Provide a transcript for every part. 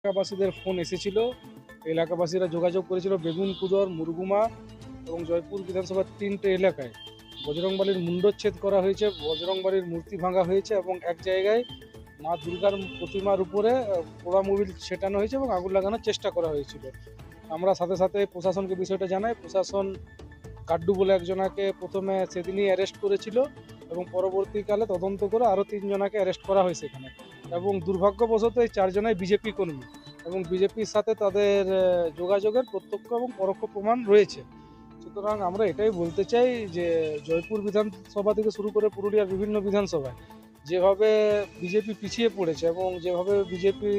এলাকাবাসীদের phone এসেছিল। এলাকাবাসীরা যোগাযোগ করেছিল বেগুনকুদর, মুরগুমা এবং জয়পুর বিধানসভার ৩টে এলাকায় বজরংবলীর মুণ্ডচ্ছেদ করা হয়েছে, বজরংবলীর মূর্তি ভাঙা হয়েছে এবং এক জায়গায় মা দুর্গার প্রতিমার উপরে পোড়া মোবিল ছেটানো হয়েছে এবং আগুন লাগানোর চেষ্টা করা হয়েছিল। আমরা সাথে সাথে প্রশাসনকে বিষয়টা জানাই। প্রশাসন গাড্ডু বলে একজনাকে প্রথমে সেদিনই অ্যারেস্ট করেছিল এবং পরবর্তীকালে তদন্ত করে আরও ৩জনাকে অ্যারেস্ট করা হয় সেখানে। এবং দুর্ভাগ্যবশত এই ৪জনাই বিজেপি কর্মী এবং বিজেপির সাথে তাদের যোগাযোগের প্রত্যক্ষ এবং পরোক্ষ প্রমাণ রয়েছে। সুতরাং আমরা এটাই বলতে চাই যে জয়পুর বিধানসভা থেকে শুরু করে পুরুলিয়ার বিভিন্ন বিধানসভায় যেভাবে বিজেপি পিছিয়ে পড়েছে এবং যেভাবে বিজেপি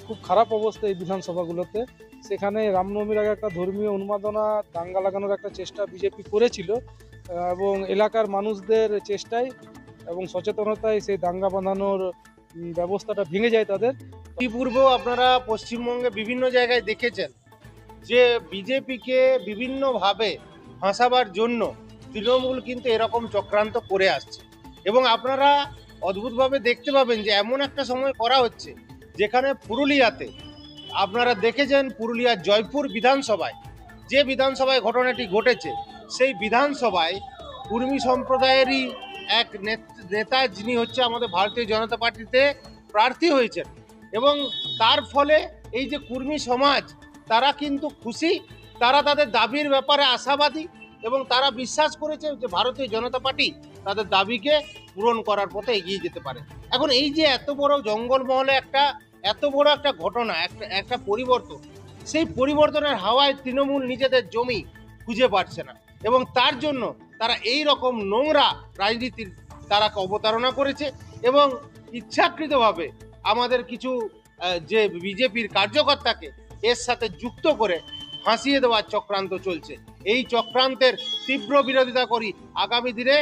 খুব খারাপ অবস্থা এই বিধানসভাগুলোতে, সেখানে রামনবমীর আগে একটা ধর্মীয় উন্মাদনা দাঙ্গা লাগানোর একটা চেষ্টা বিজেপি করেছিল এবং এলাকার মানুষদের চেষ্টায় এবং সচেতনতায় সেই দাঙ্গা বাঁধানোর ব্যবস্থাটা ভেঙে যায় তাদের। ইতিপূর্বেও আপনারা পশ্চিমবঙ্গে বিভিন্ন জায়গায় দেখেছেন যে বিজেপিকে বিভিন্নভাবে ফাঁসাবার জন্য তৃণমূল কিন্তু এরকম চক্রান্ত করে আসছে এবং আপনারা অদ্ভুতভাবে দেখতে পাবেন যে এমন একটা সময় করা হচ্ছে যেখানে পুরুলিয়াতে আপনারা দেখেছেন পুরুলিয়ার জয়পুর বিধানসভায় যে বিধানসভায় ঘটনাটি ঘটেছে সেই বিধানসভায় কুর্মী সম্প্রদায়েরই এক নেতা যিনি হচ্ছে আমাদের ভারতীয় জনতা পার্টিতে প্রার্থী হয়েছেন এবং তার ফলে এই যে কুর্মী সমাজ তারা কিন্তু খুশি, তারা তাদের দাবির ব্যাপারে আশাবাদী এবং তারা বিশ্বাস করেছে যে ভারতীয় জনতা পার্টি তাদের দাবিকে পূরণ করার পথে এগিয়ে যেতে পারে। এখন এই যে এত বড় জঙ্গলমহলে এত বড় একটা ঘটনা, একটা পরিবর্তন, সেই পরিবর্তনের হাওয়ায় তৃণমূল নিজেদের জমি খুঁজে পাচ্ছে না এবং তার জন্য তারা এই রকম নোংরা রাজনীতির তারা অবতারণা করেছে এবং ইচ্ছাকৃতভাবে আমাদের কিছু যে বিজেপির কার্যকর্তাকে এর সাথে যুক্ত করে ফাঁসিয়ে দেওয়ার চক্রান্ত চলছে। এই চক্রান্তের তীব্র বিরোধিতা করি। আগামী দিনে